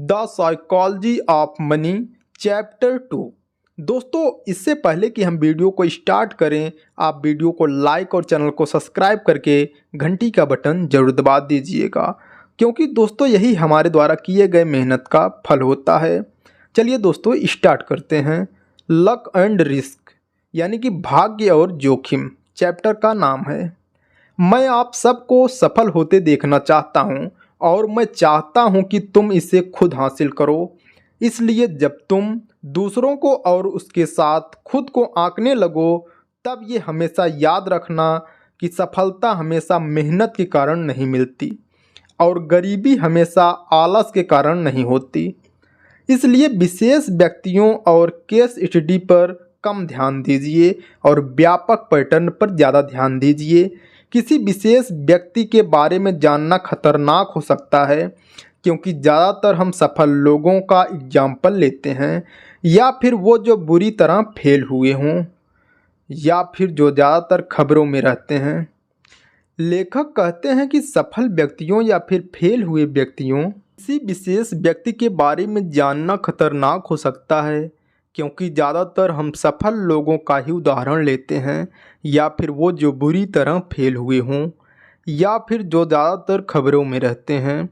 The psychology of money chapter 2। दोस्तों, इससे पहले कि हम वीडियो को स्टार्ट करें, आप वीडियो को लाइक और चैनल को सब्सक्राइब करके घंटी का बटन जरूर दबा दीजिएगा, क्योंकि दोस्तों यही हमारे द्वारा किए गए मेहनत का फल होता है। चलिए दोस्तों स्टार्ट करते हैं। लक एंड रिस्क यानी कि भाग्य और जोखिम चैप्टर का नाम है। मैं आप सबको सफल होते देखना चाहता हूँ और मैं चाहता हूँ कि तुम इसे खुद हासिल करो। इसलिए जब तुम दूसरों को और उसके साथ खुद को आंकने लगो, तब ये हमेशा याद रखना कि सफलता हमेशा मेहनत के कारण नहीं मिलती और गरीबी हमेशा आलस के कारण नहीं होती। इसलिए विशेष व्यक्तियों और केस स्टडी पर कम ध्यान दीजिए और व्यापक पैटर्न पर ज़्यादा ध्यान दीजिए। किसी विशेष व्यक्ति के बारे में जानना खतरनाक हो सकता है, क्योंकि ज़्यादातर हम सफल लोगों का एग्जाम्पल लेते हैं, या फिर वो जो बुरी तरह फेल हुए हों, या फिर जो ज़्यादातर खबरों में रहते हैं। लेखक कहते हैं कि सफल व्यक्तियों या फिर फेल हुए व्यक्तियों किसी विशेष व्यक्ति के बारे में जानना खतरनाक हो सकता है, क्योंकि ज़्यादातर हम सफल लोगों का ही उदाहरण लेते हैं, या फिर वो जो बुरी तरह फेल हुए हों, या फिर जो ज़्यादातर खबरों में रहते हैं।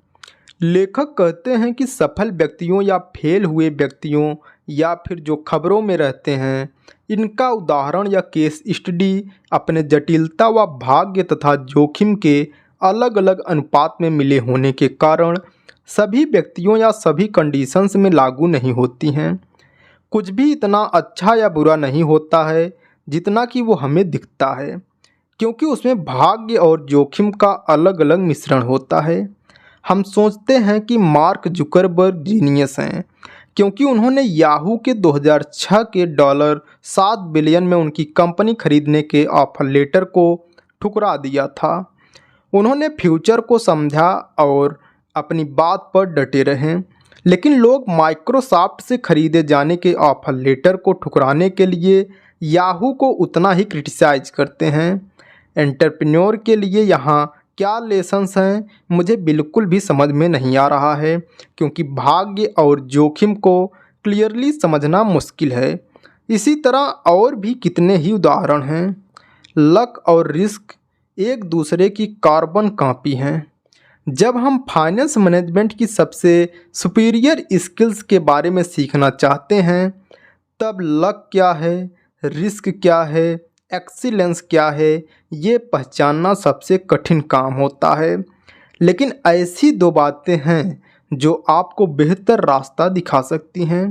लेखक कहते हैं कि सफल व्यक्तियों या फेल हुए व्यक्तियों या फिर जो खबरों में रहते हैं, इनका उदाहरण या केस स्टडी अपने जटिलता व भाग्य तथा जोखिम के अलग अलग अनुपात में मिले होने के कारण सभी व्यक्तियों या सभी कंडीशंस में लागू नहीं होती हैं। कुछ भी इतना अच्छा या बुरा नहीं होता है जितना कि वो हमें दिखता है, क्योंकि उसमें भाग्य और जोखिम का अलग अलग मिश्रण होता है। हम सोचते हैं कि मार्क जुकरबर्ग जीनियस हैं, क्योंकि उन्होंने याहू के 2006 के $7 बिलियन में उनकी कंपनी खरीदने के ऑफर लेटर को ठुकरा दिया था। उन्होंने फ्यूचर को समझा और अपनी बात पर डटे रहे। लेकिन लोग माइक्रोसॉफ्ट से खरीदे जाने के ऑफर लेटर को ठुकराने के लिए याहू को उतना ही क्रिटिसाइज करते हैं। एंटरप्रेन्योर के लिए यहाँ क्या लेसन्स हैं, मुझे बिल्कुल भी समझ में नहीं आ रहा है, क्योंकि भाग्य और जोखिम को क्लियरली समझना मुश्किल है। इसी तरह और भी कितने ही उदाहरण हैं। लक और रिस्क एक दूसरे की कार्बन कॉपी हैं। जब हम फाइनेंस मैनेजमेंट की सबसे सुपीरियर स्किल्स के बारे में सीखना चाहते हैं, तब लक क्या है, रिस्क क्या है, एक्सीलेंस क्या है, ये पहचानना सबसे कठिन काम होता है। लेकिन ऐसी दो बातें हैं जो आपको बेहतर रास्ता दिखा सकती हैं।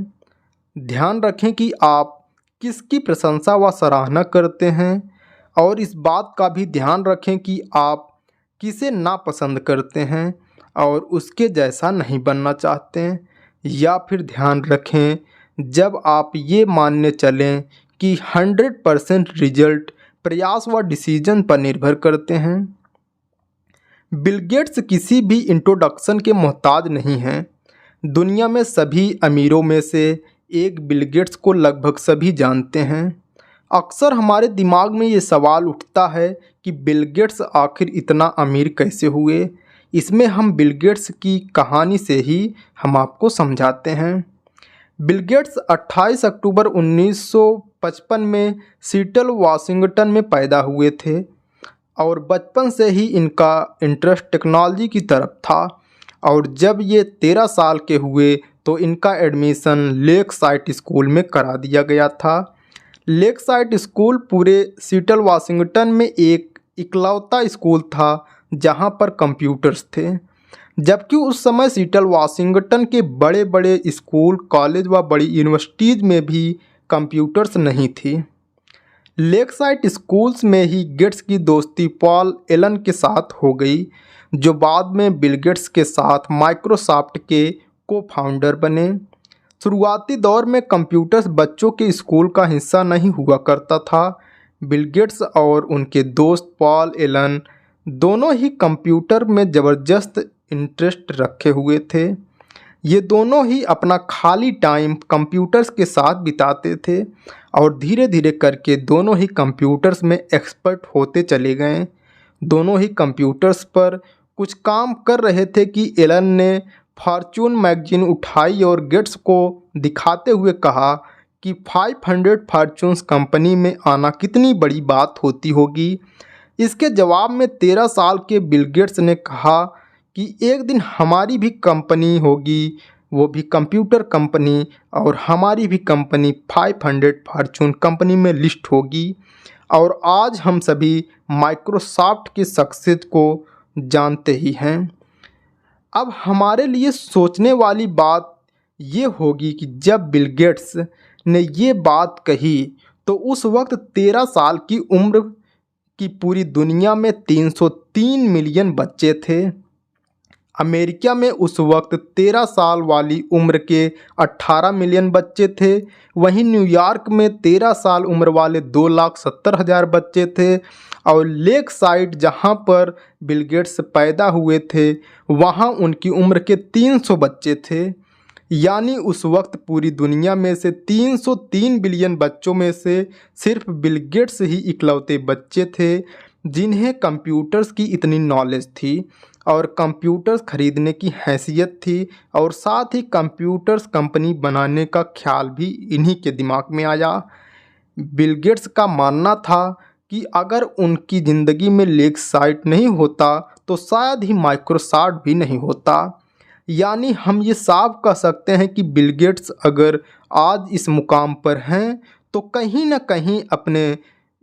ध्यान रखें कि आप किसकी प्रशंसा व सराहना करते हैं, और इस बात का भी ध्यान रखें कि आप किसे नापसंद करते हैं और उसके जैसा नहीं बनना चाहते हैं। या फिर ध्यान रखें जब आप ये मानने चलें कि 100% रिजल्ट प्रयास व डिसीजन पर निर्भर करते हैं। बिल गेट्स किसी भी इंट्रोडक्शन के मोहताज नहीं हैं। दुनिया में सभी अमीरों में से एक बिल गेट्स को लगभग सभी जानते हैं। अक्सर हमारे दिमाग में ये सवाल उठता है कि बिल गेट्स आखिर इतना अमीर कैसे हुए। इसमें हम बिल गेट्स की कहानी से ही हम आपको समझाते हैं। बिल गेट्स 28 अक्टूबर 1955 में सीटल वाशिंगटन में पैदा हुए थे, और बचपन से ही इनका इंटरेस्ट टेक्नोलॉजी की तरफ था। और जब ये 13 साल के हुए तो इनका एडमिशन लेक साइड स्कूल में करा दिया गया था। लेक साइड स्कूल पूरे सीटल वाशिंगटन में एक इकलौता स्कूल था जहां पर कंप्यूटर्स थे, जबकि उस समय सीटल वाशिंगटन के बड़े बड़े स्कूल, कॉलेज व बड़ी यूनिवर्सिटीज़ में भी कंप्यूटर्स नहीं थी। लेक साइड स्कूल्स में ही गेट्स की दोस्ती पॉल एलन के साथ हो गई, जो बाद में बिल गेट्स के साथ माइक्रोसॉफ्ट के को फाउंडर बने। शुरुआती दौर में कंप्यूटर्स बच्चों के स्कूल का हिस्सा नहीं हुआ करता था। बिल गेट्स और उनके दोस्त पॉल एलन दोनों ही कंप्यूटर में ज़बरदस्त इंटरेस्ट रखे हुए थे। ये दोनों ही अपना खाली टाइम कंप्यूटर्स के साथ बिताते थे, और धीरे धीरे करके दोनों ही कंप्यूटर्स में एक्सपर्ट होते चले गए। दोनों ही कंप्यूटर्स पर कुछ काम कर रहे थे कि एलन ने फॉर्च्यून मैगजीन उठाई और गेट्स को दिखाते हुए कहा कि 500 फॉर्च्यून्स कंपनी में आना कितनी बड़ी बात होती होगी। इसके जवाब में 13 साल के बिल गेट्स ने कहा कि एक दिन हमारी भी कंपनी होगी, वो भी कंप्यूटर कंपनी, और हमारी भी कंपनी 500 फॉर्च्यून कंपनी में लिस्ट होगी। और आज हम सभी माइक्रोसॉफ्ट की शख्सियत को जानते ही हैं। अब हमारे लिए सोचने वाली बात ये होगी कि जब बिल गेट्स ने ये बात कही तो उस वक्त 13 साल की उम्र की पूरी दुनिया में 303 मिलियन बच्चे थे। अमेरिका में उस वक्त 13 साल वाली उम्र के 18 मिलियन बच्चे थे। वहीं न्यूयॉर्क में 13 साल उम्र वाले 2,70,000 बच्चे थे। और लेक साइड जहाँ पर बिल गेट्स पैदा हुए थे वहाँ उनकी उम्र के 300 बच्चे थे। यानी उस वक्त पूरी दुनिया में से 303 बिलियन बच्चों में से सिर्फ बिल गेट्स ही इकलौते बच्चे थे जिन्हें कंप्यूटर्स की इतनी नॉलेज थी और कंप्यूटर्स खरीदने की हैसियत थी, और साथ ही कंप्यूटर्स कंपनी बनाने का ख्याल भी इन्हीं के दिमाग में आया। बिल गेट्स का मानना था कि अगर उनकी ज़िंदगी में लेक साइट नहीं होता तो शायद ही माइक्रोसॉफ्ट भी नहीं होता। यानी हम ये साफ कह सकते हैं कि बिल गेट्स अगर आज इस मुकाम पर हैं तो कहीं ना कहीं अपने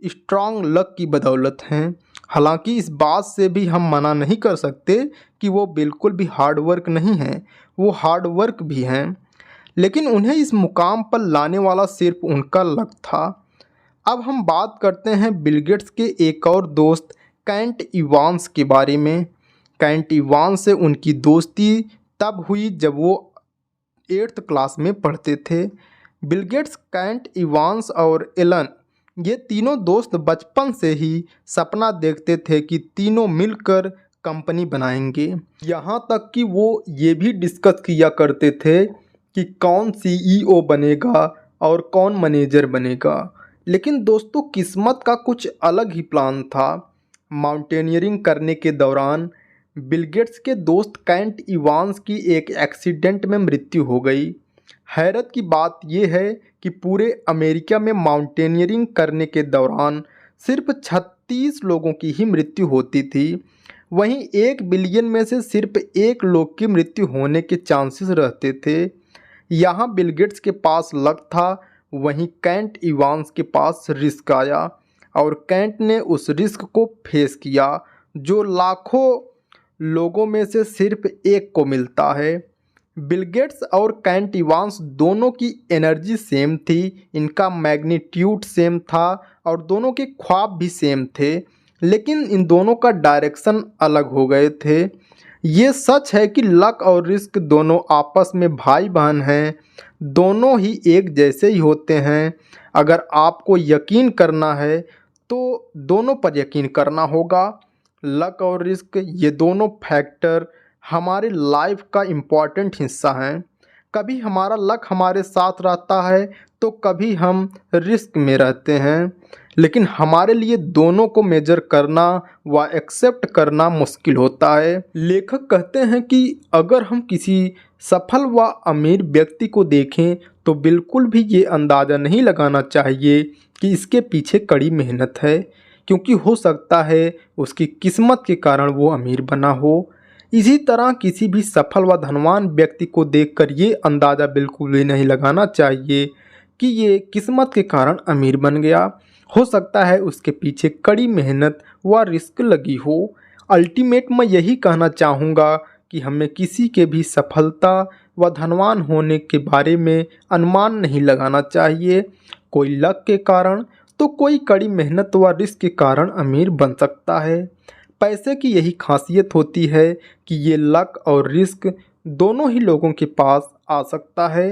स्ट्रॉन्ग लक की बदौलत हैं। हालांकि इस बात से भी हम मना नहीं कर सकते कि वो बिल्कुल भी हार्ड वर्क नहीं हैं, वो हार्ड वर्क भी हैं, लेकिन उन्हें इस मुकाम पर लाने वाला सिर्फ उनका लक था। अब हम बात करते हैं बिल गेट्स के एक और दोस्त केंट इवांस के बारे में। केंट इवांस से उनकी दोस्ती तब हुई जब वो 8th क्लास में पढ़ते थे। बिल गेट्स, केंट इवांस और एलन, ये तीनों दोस्त बचपन से ही सपना देखते थे कि तीनों मिलकर कंपनी बनाएंगे। यहाँ तक कि वो ये भी डिस्कस किया करते थे कि कौन CEO बनेगा और कौन मैनेजर बनेगा। लेकिन दोस्तों किस्मत का कुछ अलग ही प्लान था। माउंटेनियरिंग करने के दौरान बिल गेट्स के दोस्त केंट इवांस की एक एक्सीडेंट में मृत्यु हो गई। हैरत की बात यह है कि पूरे अमेरिका में माउंटेनियरिंग करने के दौरान सिर्फ 36 लोगों की ही मृत्यु होती थी। वहीं 1 बिलियन में से सिर्फ 1 लोग की मृत्यु होने के चांसेस रहते थे। यहाँ बिल गेट्स के पास लक था, वहीं केंट इवांस के पास रिस्क आया और केंट ने उस रिस्क को फेस किया जो लाखों लोगों में से सिर्फ एक को मिलता है। बिल गेट्स और केंट इवांस दोनों की एनर्जी सेम थी, इनका मैग्नीट्यूड सेम था और दोनों के ख्वाब भी सेम थे, लेकिन इन दोनों का डायरेक्शन अलग हो गए थे। ये सच है कि लक और रिस्क दोनों आपस में भाई बहन हैं, दोनों ही एक जैसे ही होते हैं। अगर आपको यकीन करना है तो दोनों पर यकीन करना होगा। लक और रिस्क ये दोनों फैक्टर हमारे लाइफ का इम्पॉर्टेंट हिस्सा हैं। कभी हमारा लक हमारे साथ रहता है तो कभी हम रिस्क में रहते हैं, लेकिन हमारे लिए दोनों को मेजर करना व एक्सेप्ट करना मुश्किल होता है। लेखक कहते हैं कि अगर हम किसी सफल व अमीर व्यक्ति को देखें तो बिल्कुल भी ये अंदाज़ा नहीं लगाना चाहिए कि इसके पीछे कड़ी मेहनत है, क्योंकि हो सकता है उसकी किस्मत के कारण वो अमीर बना हो। इसी तरह किसी भी सफल व धनवान व्यक्ति को देखकर ये अंदाज़ा बिल्कुल भी नहीं लगाना चाहिए कि ये किस्मत के कारण अमीर बन गया। हो सकता है उसके पीछे कड़ी मेहनत व रिस्क लगी हो। अल्टीमेट मैं यही कहना चाहूँगा कि हमें किसी के भी सफलता व धनवान होने के बारे में अनुमान नहीं लगाना चाहिए। कोई लक के कारण तो कोई कड़ी मेहनत व रिस्क के कारण अमीर बन सकता है। पैसे की यही खासियत होती है कि ये लक और रिस्क दोनों ही लोगों के पास आ सकता है।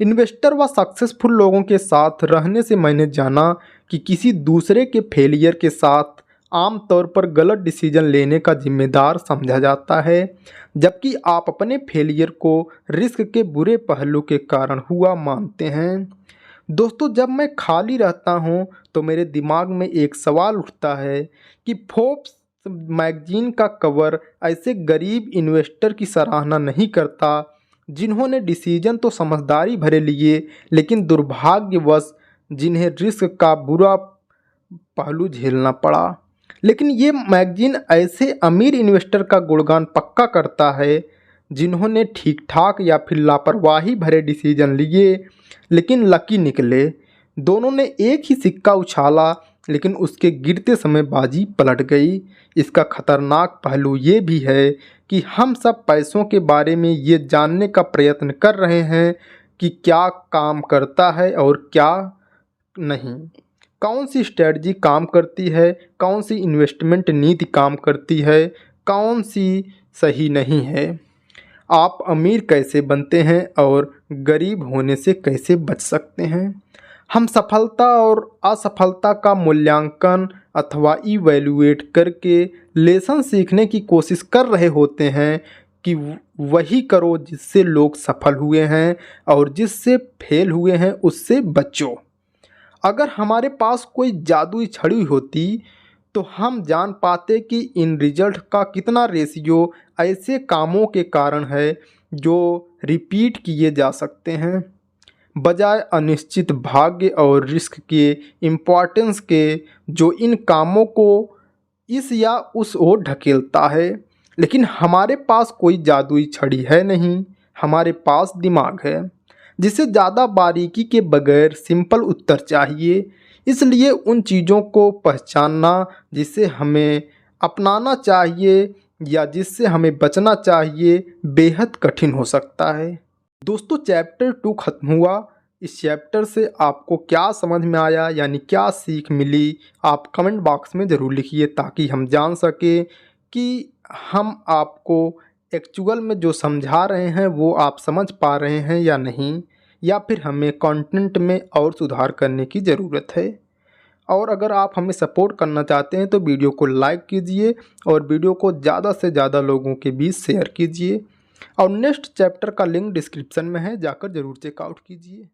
इन्वेस्टर व सक्सेसफुल लोगों के साथ रहने से मैंने जाना कि किसी दूसरे के फेलियर के साथ आमतौर पर गलत डिसीजन लेने का जिम्मेदार समझा जाता है, जबकि आप अपने फेलियर को रिस्क के बुरे पहलू के कारण हुआ मानते हैं। दोस्तों जब मैं खाली रहता हूँ तो मेरे दिमाग में एक सवाल उठता है कि फोर्ब्स मैगजीन का कवर ऐसे गरीब इन्वेस्टर की सराहना नहीं करता जिन्होंने डिसीजन तो समझदारी भरे लिए, लेकिन दुर्भाग्यवश जिन्हें रिस्क का बुरा पहलू झेलना पड़ा। लेकिन ये मैगजीन ऐसे अमीर इन्वेस्टर का गुणगान पक्का करता है जिन्होंने ठीक ठाक या फिर लापरवाही भरे डिसीजन लिए लेकिन लकी निकले। दोनों ने एक ही सिक्का उछाला, लेकिन उसके गिरते समय बाजी पलट गई। इसका खतरनाक पहलू ये भी है कि हम सब पैसों के बारे में ये जानने का प्रयत्न कर रहे हैं कि क्या काम करता है और क्या नहीं, कौन सी स्ट्रेटजी काम करती है, कौन सी इन्वेस्टमेंट नीति काम करती है, कौन सी सही नहीं है। आप अमीर कैसे बनते हैं और गरीब होने से कैसे बच सकते हैं। हम सफलता और असफलता का मूल्यांकन अथवा इवैल्यूएट करके लेसन सीखने की कोशिश कर रहे होते हैं कि वही करो जिससे लोग सफल हुए हैं और जिससे फेल हुए हैं उससे बचो। अगर हमारे पास कोई जादुई छड़ी होती तो हम जान पाते कि इन रिजल्ट का कितना रेशियो ऐसे कामों के कारण है जो रिपीट किए जा सकते हैं, बजाय अनिश्चित भाग्य और रिस्क के इम्पोर्टेंस के जो इन कामों को इस या उस ओर ढकेलता है। लेकिन हमारे पास कोई जादुई छड़ी है नहीं, हमारे पास दिमाग है जिसे ज़्यादा बारीकी के बगैर सिंपल उत्तर चाहिए। इसलिए उन चीज़ों को पहचानना जिसे हमें अपनाना चाहिए या जिससे हमें बचना चाहिए बेहद कठिन हो सकता है। दोस्तों, चैप्टर 2 ख़त्म हुआ। इस चैप्टर से आपको क्या समझ में आया, यानी क्या सीख मिली, आप कमेंट बॉक्स में ज़रूर लिखिए ताकि हम जान सकें कि हम आपको एक्चुअल में जो समझा रहे हैं वो आप समझ पा रहे हैं या नहीं, या फिर हमें कंटेंट में और सुधार करने की ज़रूरत है। और अगर आप हमें सपोर्ट करना चाहते हैं तो वीडियो को लाइक कीजिए और वीडियो को ज़्यादा से ज़्यादा लोगों के बीच शेयर कीजिए। और नेक्स्ट चैप्टर का लिंक डिस्क्रिप्शन में है, जाकर ज़रूर चेकआउट कीजिए।